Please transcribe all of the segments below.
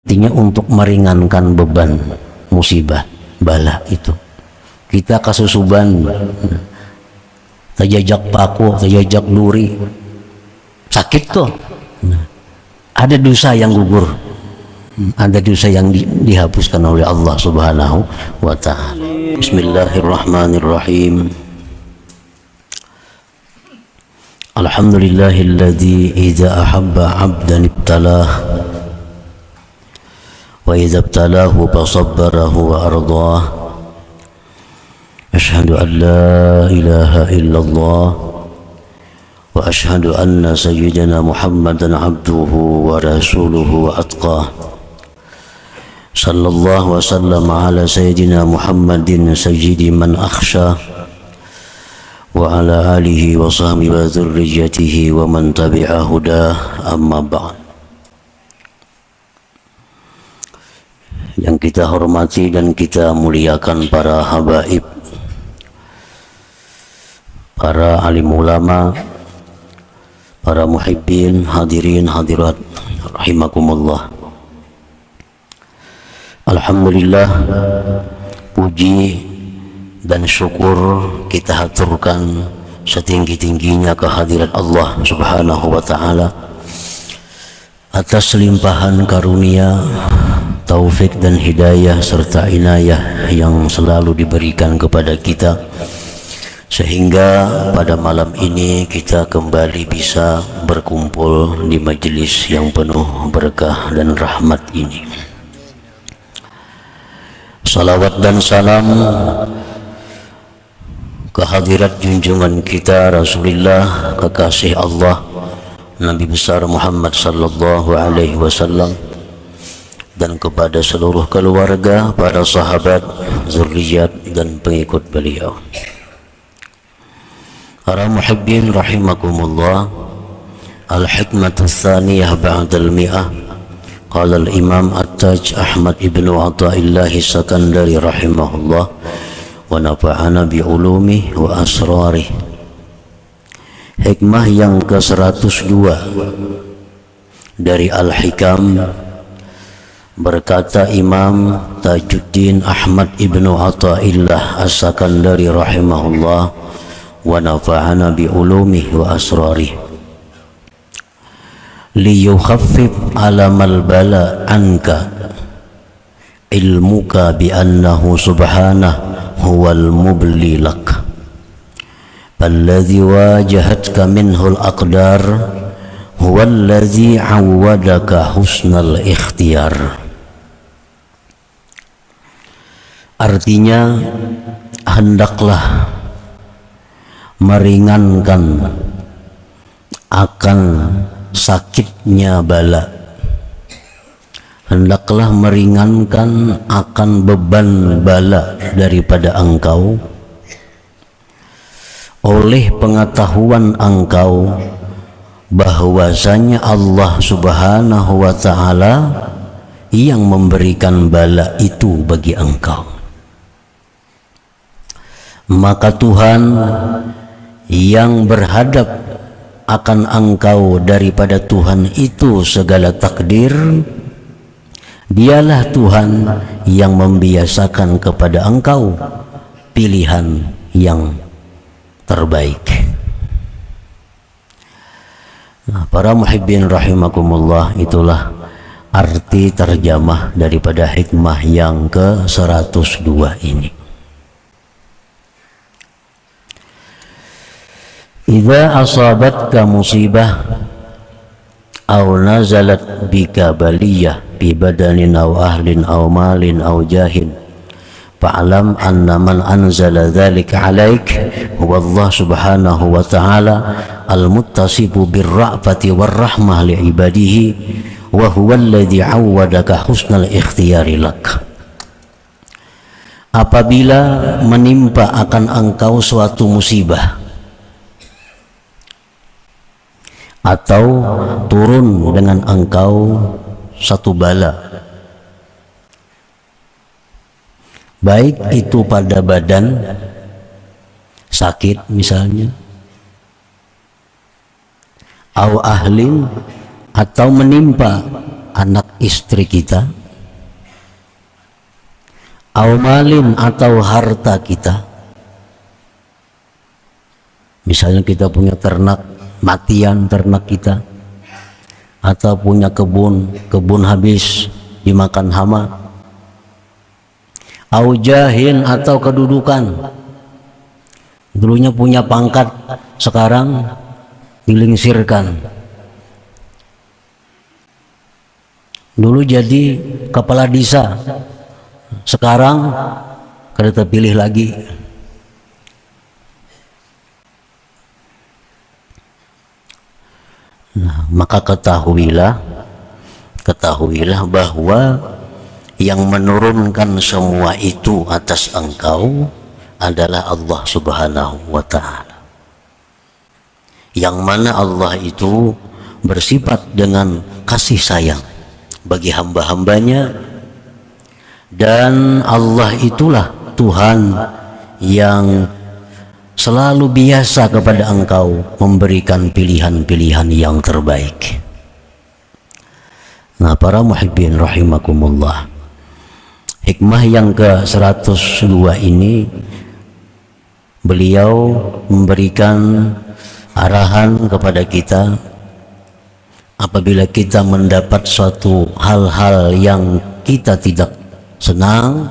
Artinya untuk meringankan beban musibah bala itu. Kita kasusuban, terjajak paku, terjajak duri, sakit tuh. Ada dosa yang gugur, ada dosa yang dihapuskan oleh Allah Subhanahu wa ta'ala. Bismillahirrahmanirrahim. Alhamdulillahilladzi idza ahabba 'abdan ibtalah wa idza ibtalahu fasabbarahu wa ardah. Asyhadu an la ilaha illallah wa asyhadu anna sayyidina Muhammadan 'abduhu wa rasuluhu wa atqah. Sallallahu wa sallam ala sayyidina Muhammadin sayyidi man akhsha wa ala alihi wa sahbihi wa dzurriyyatihi wa man tabi'a hudah, amma ba'd. Yang kita hormati dan kita muliakan para habaib, para alim ulama, para muhibbin, hadirin hadirat rahimakumullah. Alhamdulillah, puji dan syukur kita haturkan setinggi-tingginya kehadirat Allah Subhanahu wa ta'ala atas limpahan karunia, taufik dan hidayah serta inayah yang selalu diberikan kepada kita, sehingga pada malam ini kita kembali bisa berkumpul di majelis yang penuh berkah dan rahmat ini. Salawat dan salam kehadirat junjungan kita Rasulullah, kekasih Allah, Nabi besar Muhammad sallallahu alaihi wasallam, dan kepada seluruh keluarga, para sahabat, zuriat dan pengikut beliau. Para muhibbin rahimakumullah, al-hikmatu tsaniyah ba'dal mi'ah. Qala al-imam At-Taj Ahmad ibnu Athaillah Sakandari rahimahullah wa nafa'ana bi'ulumih wa asrarih. Hikmah yang ke-102 dari Al-Hikam, berkata Imam Tajuddin Ahmad ibnu Athaillah As-Sakandari rahimahullah wa nafa'ana bi'ulumih wa asrarih, liyukhaffif alamal bala anka ilmuka bi'annahu subhanahu huwal mubli lak alladhi wajahatka minhul aqdar huwallazi awwadaka husnal ikhtiyar. Artinya, hendaklah meringankan akan sakitnya bala, hendaklah meringankan akan beban bala daripada engkau oleh pengetahuan engkau bahwasanya Allah Subhanahu wa ta'ala yang memberikan bala itu bagi engkau. Maka Tuhan yang berhadap akan engkau daripada Tuhan itu segala takdir, dialah Tuhan yang membiasakan kepada engkau pilihan yang terbaik. Nah, para muhibbin rahimakumullah, itulah arti terjemah daripada hikmah yang ke-102 ini. Idza asabatka musibah aw nazalat bika baliyah bi badanin aw ahlin aw malin aw jahin fa'lam anna man anzala dzalika 'alaik huwa Allah subhanahu wa ta'ala al-muttasifu bir-ra'fati war-rahmah li 'ibadihi wa huwa alladhi 'awwadaka husnal ikhtiyari lak. Apabila menimpa akan engkau suatu musibah atau turun dengan engkau satu bala, baik itu pada badan sakit misalnya, atau ahlin, atau menimpa anak istri kita, au malin atau harta kita. Misalnya kita punya ternak, matian ternak kita, atau punya kebun habis dimakan hama, au jahin atau kedudukan, dulunya punya pangkat, sekarang dilingsirkan. Dulu jadi kepala desa, sekarang kada terpilih lagi. Nah, maka ketahuilah bahwa yang menurunkan semua itu atas engkau adalah Allah Subhanahu wa ta'ala, yang mana Allah itu bersifat dengan kasih sayang bagi hamba-hambanya, dan Allah itulah Tuhan yang selalu biasa kepada engkau memberikan pilihan-pilihan yang terbaik. Nah, para muhibbin rahimakumullah, hikmah yang ke-102 ini beliau memberikan arahan kepada kita apabila kita mendapat suatu hal-hal yang kita tidak senang,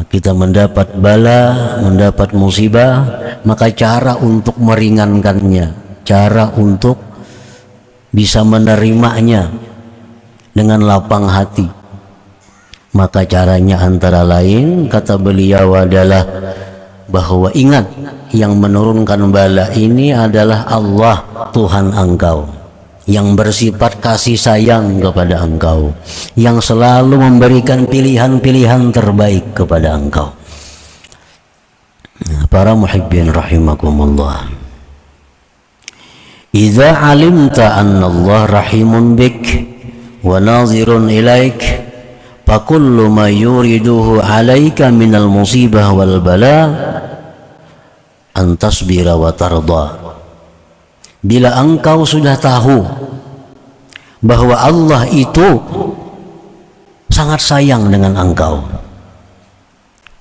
kita mendapat bala, mendapat musibah, maka cara untuk meringankannya, cara untuk bisa menerimanya dengan lapang hati, maka caranya antara lain, kata beliau, adalah bahwa ingat, yang menurunkan bala ini adalah Allah, Tuhan engkau, yang bersifat kasih sayang kepada engkau, yang selalu memberikan pilihan-pilihan terbaik kepada engkau. Para muhibbin rahimakumullah, idza alimta anna Allah rahimun bik wa nazirun ilaik, fa kullu ma yuriduhu alaika minal musibah wal bala an tasbira wa tarda. Bila engkau sudah tahu bahwa Allah itu sangat sayang dengan engkau,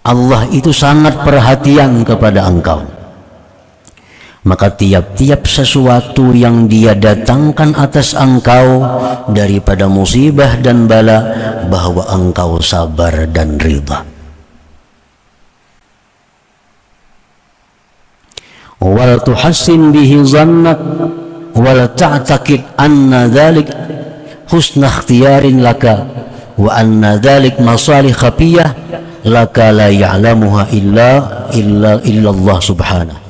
Allah itu sangat perhatian kepada engkau, maka tiap-tiap sesuatu yang Dia datangkan atas engkau daripada musibah dan bala, bahwa engkau sabar dan ridha. Wal tuhassin bihi zannak wal ta'taqid anna dhalik husna ikhtiyarin laka wa anna dhalik masalih khafiyah laka la ya'lamuha illa Allah subhanahu.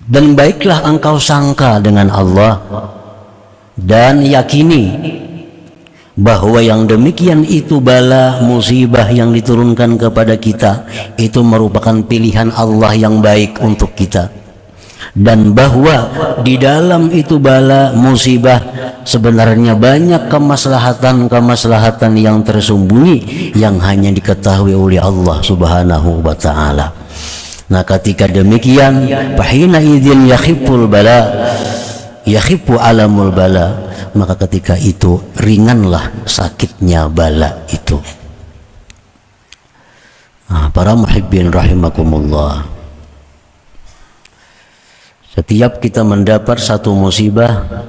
Dan baiklah engkau sangka dengan Allah dan yakini bahwa yang demikian itu bala musibah yang diturunkan kepada kita itu merupakan pilihan Allah yang baik untuk kita, dan bahwa di dalam itu bala musibah sebenarnya banyak kemaslahatan yang tersembunyi yang hanya diketahui oleh Allah Subhanahu wa ta'ala. Nah, ketika demikian, fahina idzin yakhiful bala yakhifu alamul bala, maka ketika itu ringanlah sakitnya bala itu. Nah, para muhibbin rahimakumullah, setiap kita mendapat satu musibah,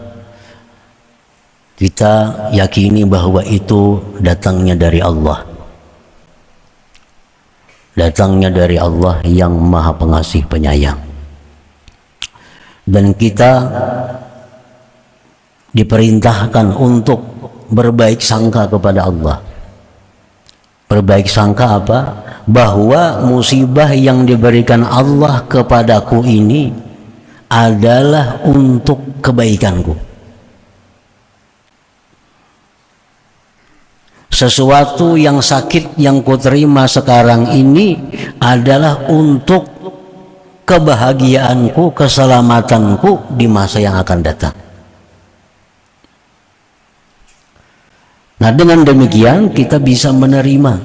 kita yakini bahwa itu datangnya dari Allah, datangnya dari Allah yang Maha Pengasih Penyayang, dan kita diperintahkan untuk berbaik sangka kepada Allah. Berbaik sangka apa? Bahwa musibah yang diberikan Allah kepadaku ini adalah untuk kebaikanku. Sesuatu yang sakit yang kuterima sekarang ini adalah untuk kebahagiaanku, keselamatanku di masa yang akan datang. Nah, dengan demikian kita bisa menerima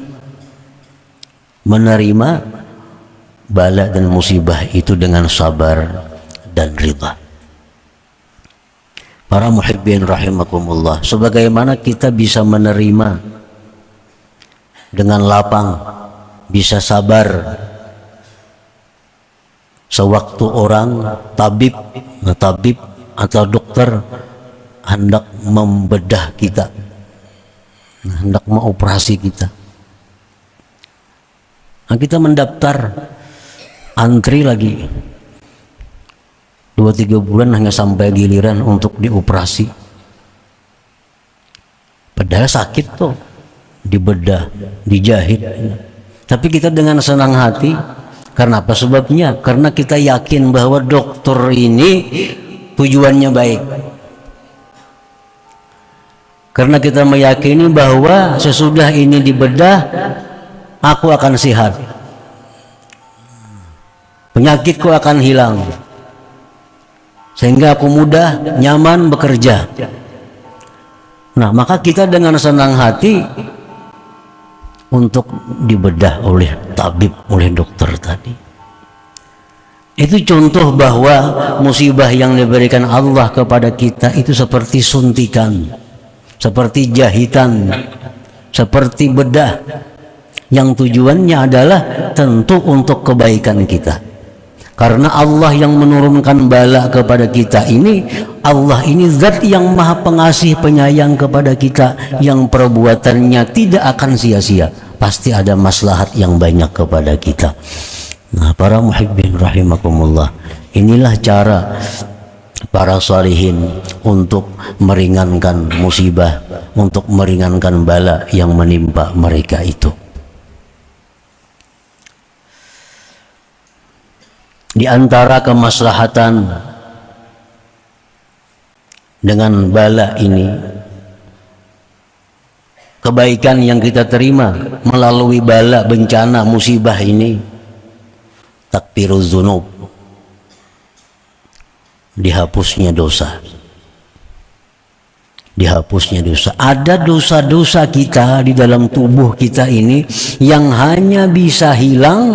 bala dan musibah itu dengan sabar dan ridha. Para muhibbin rahimakumullah, sebagaimana kita bisa menerima dengan lapang, bisa sabar sewaktu orang tabib atau dokter hendak membedah kita, hendak mengoperasi kita. Nah, kita mendaftar, antri lagi 2-3 bulan hanya sampai giliran untuk dioperasi. Padahal sakit tuh, dibedah, dijahit. Tapi kita dengan senang hati. Karena apa sebabnya? Karena kita yakin bahwa dokter ini tujuannya baik. Karena kita meyakini bahwa sesudah ini dibedah, aku akan sehat, penyakitku akan hilang, sehingga aku mudah, nyaman bekerja. Nah, maka kita dengan senang hati untuk dibedah oleh tabib, oleh dokter tadi. Itu contoh bahwa musibah yang diberikan Allah kepada kita itu seperti suntikan, seperti jahitan, seperti bedah, yang tujuannya adalah tentu untuk kebaikan kita. Karena Allah yang menurunkan bala kepada kita ini, Allah ini zat yang maha pengasih penyayang kepada kita, yang perbuatannya tidak akan sia-sia, pasti ada maslahat yang banyak kepada kita. Nah, para muhibbin rahimakumullah, inilah cara para salihin untuk meringankan musibah, untuk meringankan bala yang menimpa mereka itu. Di antara kemaslahatan dengan bala ini, kebaikan yang kita terima melalui bala, bencana, musibah ini, takfiruz dzunub, dihapusnya dosa. Dihapusnya dosa. Ada dosa-dosa kita di dalam tubuh kita ini yang hanya bisa hilang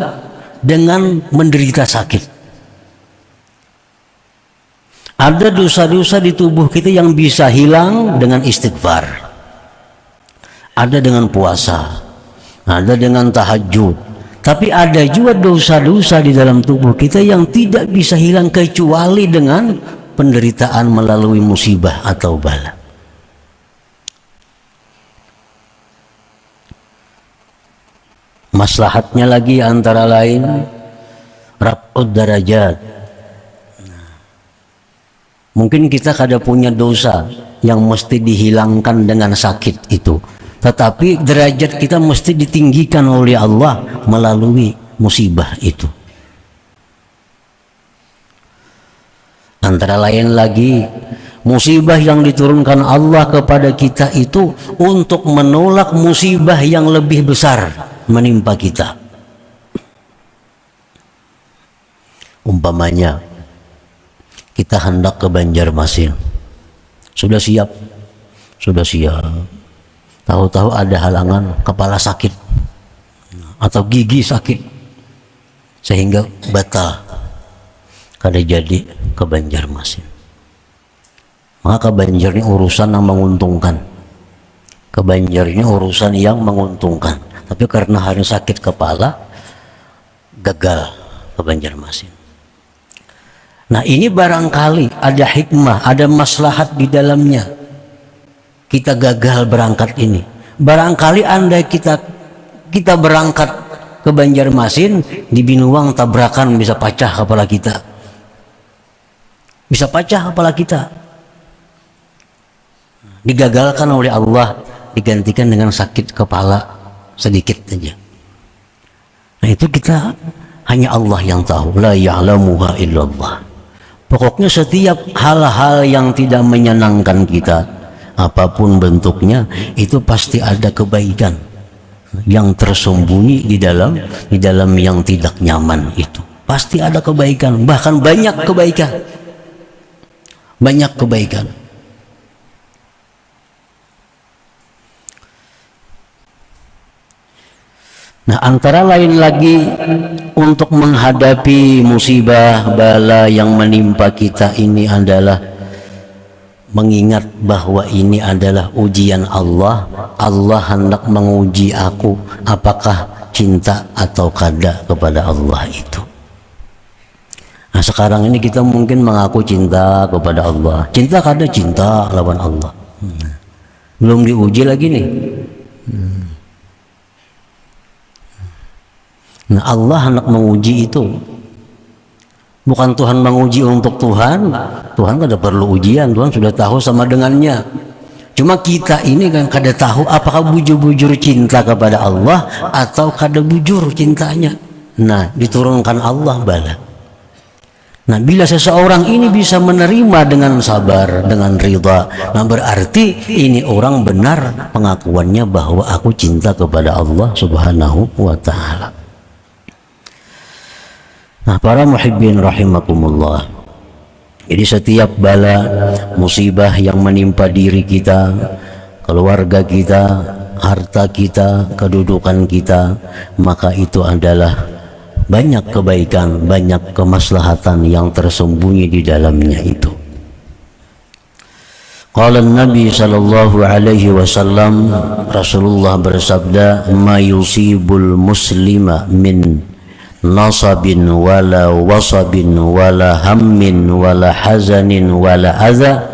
dengan menderita sakit. Ada dosa-dosa di tubuh kita yang bisa hilang dengan istighfar, ada dengan puasa, ada dengan tahajud. Tapi ada juga dosa-dosa di dalam tubuh kita yang tidak bisa hilang kecuali dengan penderitaan melalui musibah atau bala. Maslahatnya lagi antara lain raf'ud darajat. Mungkin kita kada punya dosa yang mesti dihilangkan dengan sakit itu, tetapi derajat kita mesti ditinggikan oleh Allah melalui musibah itu. Antara lain lagi musibah yang diturunkan Allah kepada kita itu untuk menolak musibah yang lebih besar menimpa kita. Umpamanya kita hendak ke Banjarmasin, sudah siap, tahu-tahu ada halangan, kepala sakit atau gigi sakit sehingga batal, kada jadi ke Banjarmasin. Maka ke Banjar ini urusan yang menguntungkan, ke Banjar ini urusan yang menguntungkan. Tapi karena harus sakit kepala, gagal ke Banjarmasin. Nah, ini barangkali ada hikmah, ada maslahat di dalamnya. Kita gagal berangkat ini. Barangkali andai kita berangkat ke Banjarmasin, di Binuang tabrakan bisa pecah kepala kita. Bisa pecah kepala kita. Digagalkan oleh Allah, digantikan dengan sakit kepala sedikit saja. Nah, itu kita hanya Allah yang tahu, la ya'lamuha illallah. Pokoknya setiap hal-hal yang tidak menyenangkan kita, apapun bentuknya, itu pasti ada kebaikan yang tersembunyi di dalam yang tidak nyaman itu. Pasti ada kebaikan, bahkan banyak kebaikan. Banyak kebaikan. Nah, antara lain lagi untuk menghadapi musibah bala yang menimpa kita ini adalah mengingat bahwa ini adalah ujian Allah. Allah hendak menguji aku apakah cinta atau kada kepada Allah itu. Nah sekarang ini kita mungkin mengaku cinta kepada Allah, cinta kada cinta lawan Allah, belum diuji lagi nih. Nah Allah hendak menguji itu. Bukan Tuhan menguji untuk Tuhan. Tuhan kada perlu ujian, Tuhan sudah tahu sama dengannya. Cuma kita ini kan kada tahu apakah bujur-bujur cinta kepada Allah atau kada bujur cintanya. Nah diturunkan Allah bala. Nah bila seseorang ini bisa menerima dengan sabar, dengan ridha, nah berarti ini orang benar pengakuannya bahwa aku cinta kepada Allah Subhanahu wa ta'ala. Nah para muhibbin rahimakumullah, jadi setiap bala musibah yang menimpa diri kita, keluarga kita, harta kita, kedudukan kita, maka itu adalah banyak kebaikan, banyak kemaslahatan yang tersembunyi di dalamnya itu. Qala Nabi sallallahu alaihi wasallam, Rasulullah bersabda, "Ma yusibul muslima min nasabin wala wasabin wala hammin wala hazanin wala adha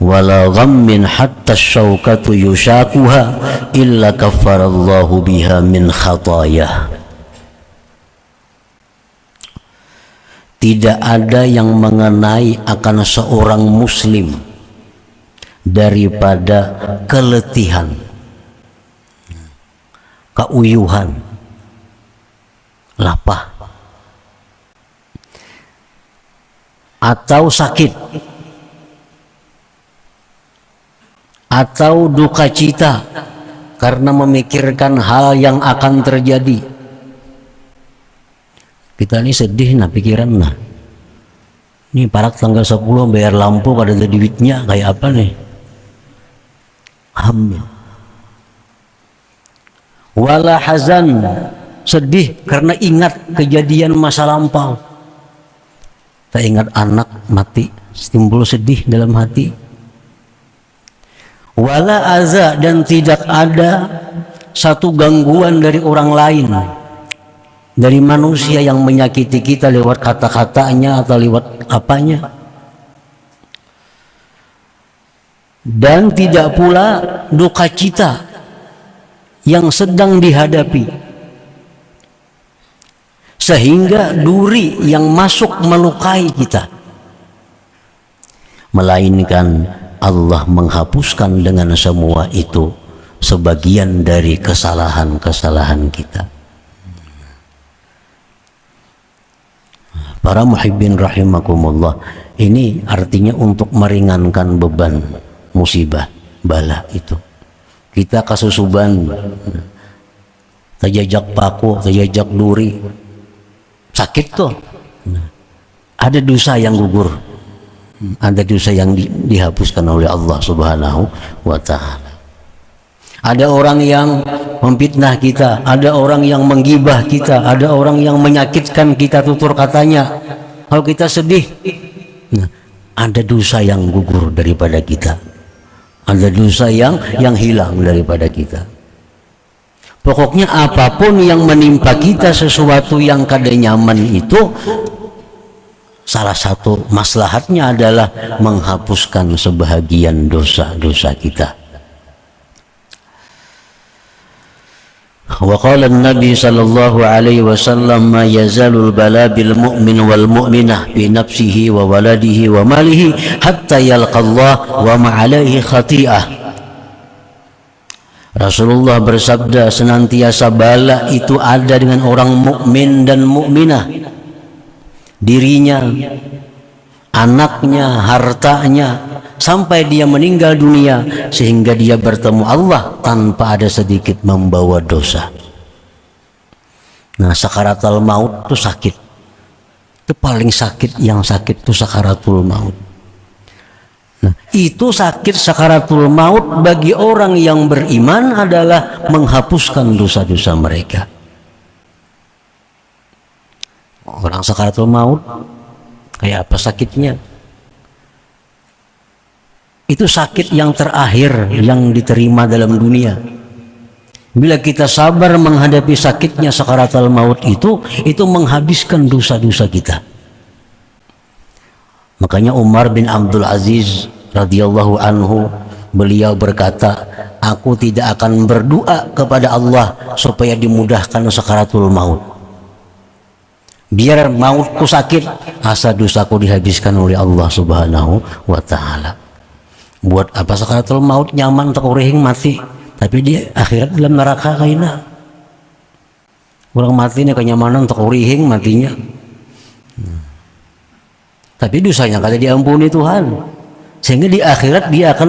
wala ghammin hatta syaukatu yushakuha illa kaffarallahu biha min khatayah." Tidak ada yang mengenai akan seorang muslim daripada keletihan, keuyuhan, lapah, atau sakit, atau duka cita karena memikirkan hal yang akan terjadi. Kita ini sedih nah pikiran nah. Ini parak tanggal 10 bayar lampu pada ada duitnya kayak apa nih? Hamil. Wala hazan, sedih karena ingat kejadian masa lampau. Tak ingat anak mati, timbul sedih dalam hati. Wala aza, dan tidak ada satu gangguan dari orang lain, dari manusia yang menyakiti kita lewat kata-katanya atau lewat apanya. Dan tidak pula duka cita yang sedang dihadapi, sehingga duri yang masuk melukai kita, melainkan Allah menghapuskan dengan semua itu sebagian dari kesalahan-kesalahan kita. Para muhibbin rahimakumullah, ini artinya untuk meringankan beban musibah bala itu. Kita kasusuban, terjajak paku, terjajak duri, sakit tuh. Ada dosa yang gugur, ada dosa yang dihapuskan oleh Allah Subhanahu wa ta'ala. Ada orang yang memfitnah kita, ada orang yang menggibah kita, ada orang yang menyakitkan kita tutur katanya. Kalau kita sedih, nah, ada dosa yang gugur daripada kita, ada dosa yang hilang daripada kita. Pokoknya apapun yang menimpa kita, sesuatu yang kada nyaman itu, salah satu maslahatnya adalah menghapuskan sebahagian dosa-dosa kita. Wa qala an-nabi sallallahu alaihi wasallam, ma yazalul bala bil mu'min wal mu'minah bi nafsihi wa waladihi wa malihi hatta yalqa Allah wa ma alaihi khati'ah. Rasulullah bersabda, senantiasa bala itu ada dengan orang mukmin dan mukminah, dirinya, anaknya, hartanya, sampai dia meninggal dunia, sehingga dia bertemu Allah tanpa ada sedikit membawa dosa. Nah, sakaratul maut itu sakit, itu paling sakit, yang sakit itu sakaratul maut. Nah, itu sakit sakaratul maut bagi orang yang beriman adalah menghapuskan dosa-dosa mereka. Orang sakaratul maut kayak apa sakitnya? Itu sakit yang terakhir yang diterima dalam dunia. Bila kita sabar menghadapi sakitnya sakaratul maut itu menghabiskan dosa-dosa kita. Makanya Umar bin Abdul Aziz radhiyallahu anhu, beliau berkata, aku tidak akan berdoa kepada Allah supaya dimudahkan sakaratul maut. Biar mautku sakit, asa dosaku dihabiskan oleh Allah Subhanahu wa taala. Buat apa sakaratul maut nyaman tak urihing mati, tapi dia akhirat dalam neraka kaina. Orang mati ini kenyamanan tak urihing matinya. Tapi dosanya kada diampuni Tuhan. Sehingga di akhirat dia akan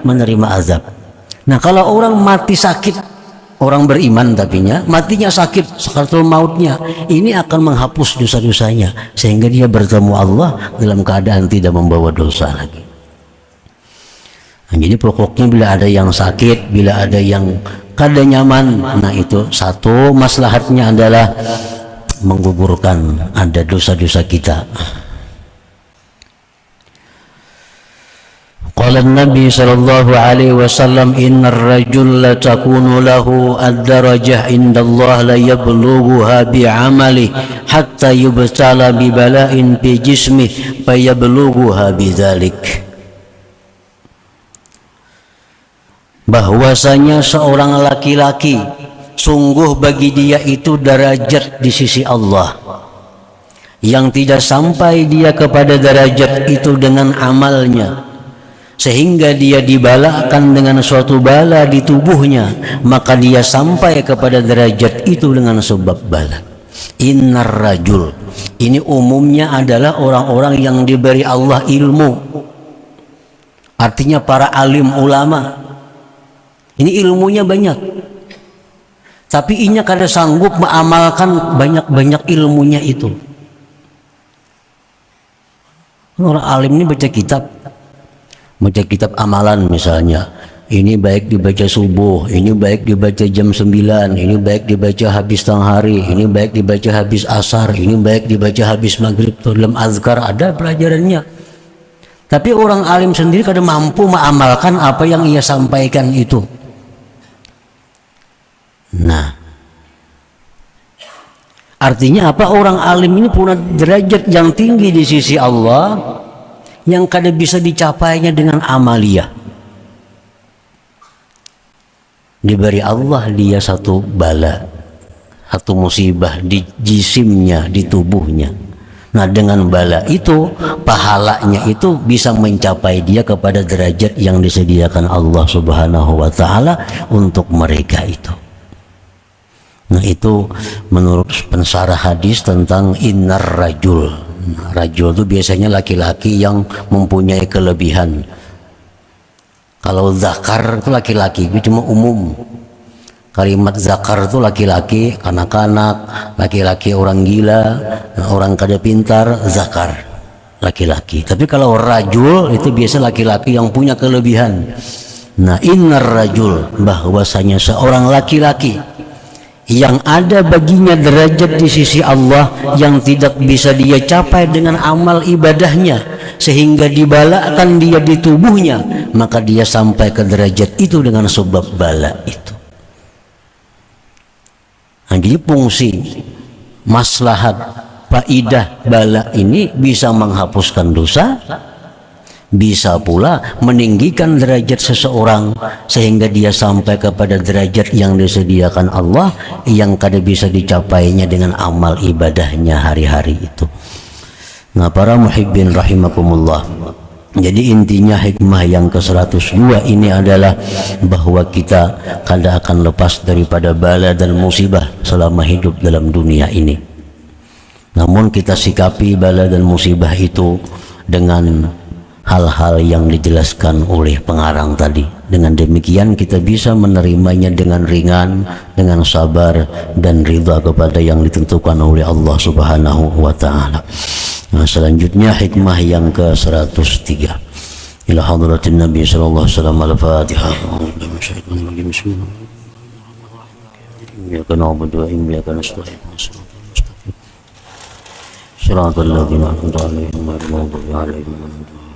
menerima azab. Nah, kalau orang mati sakit, orang beriman tapinya matinya sakit sakaratul mautnya, ini akan menghapus dosa-dosanya sehingga dia bertemu Allah dalam keadaan tidak membawa dosa lagi. Nah, jadi pokoknya bila ada yang sakit, bila ada yang kada nyaman, nah itu satu maslahatnya adalah menggugurkan ada dosa-dosa kita. Qala Nabi sallallahu alaihi wasallam, innar rajul la takunu lahu ad-darajah indallah la yablughuha bi'amali hatta yubtala bi bala'in fi jismihi fa yablughuha bidzalik. Bahwasanya seorang laki-laki sungguh bagi dia itu derajat di sisi Allah yang tidak sampai dia kepada derajat itu dengan amalnya, sehingga dia dibalakan dengan suatu bala di tubuhnya, maka dia sampai kepada derajat itu dengan sebab bala. Innar rajul, ini umumnya adalah orang-orang yang diberi Allah ilmu, artinya para alim ulama. Ini ilmunya banyak, tapi inya kada sanggup mengamalkan banyak-banyak ilmunya itu. Orang alim ini baca kitab amalan misalnya, ini baik dibaca subuh, ini baik dibaca jam 9, ini baik dibaca habis tengah hari, ini baik dibaca habis asar, ini baik dibaca habis maghrib. Dalam azkar ada pelajarannya, tapi orang alim sendiri kada mampu mengamalkan apa yang ia sampaikan itu. Nah, artinya apa? Orang alim ini punya derajat yang tinggi di sisi Allah yang kada bisa dicapainya dengan amaliyah. Diberi Allah dia satu bala, satu musibah di jisimnya, di tubuhnya. Nah, dengan bala itu, pahalanya itu bisa mencapai dia kepada derajat yang disediakan Allah Subhanahu wa taala untuk mereka itu. Nah, itu menurut pensarah hadis tentang innar rajul. Rajul itu biasanya laki-laki yang mempunyai kelebihan. Kalau zakar itu laki-laki, itu cuma umum. Kalimat zakar itu laki-laki, kanak-kanak, laki-laki orang gila, orang kada pintar, zakar, laki-laki. Tapi kalau rajul itu biasa laki-laki yang punya kelebihan. Nah, innar rajul, bahwasanya seorang laki-laki yang ada baginya derajat di sisi Allah yang tidak bisa dia capai dengan amal ibadahnya, sehingga dibalakan dia di tubuhnya, maka dia sampai ke derajat itu dengan sebab bala itu. Nah, jadi fungsi maslahat faidah bala ini bisa menghapuskan dosa, bisa pula meninggikan derajat seseorang sehingga dia sampai kepada derajat yang disediakan Allah yang kada bisa dicapainya dengan amal ibadahnya hari-hari itu. Nah, para muhibbin rahimakumullah, jadi intinya hikmah yang ke-102 ini adalah bahwa kita kada akan lepas daripada bala dan musibah selama hidup dalam dunia ini. Namun kita sikapi bala dan musibah itu dengan hal-hal yang dijelaskan oleh pengarang tadi. Dengan demikian kita bisa menerimanya dengan ringan, dengan sabar dan ridha kepada yang ditentukan oleh Allah Subhanahu wa taala. Nah, selanjutnya hikmah yang ke-103. Ila hadratin Nabi sallallahu alaihi wasallam al-Fatihah. Iyyaka na'budu wa iyyaka nasta'in. Shiratal ladzina an'amta 'alaihim ghairil maghdubi 'alaihim waladdallin.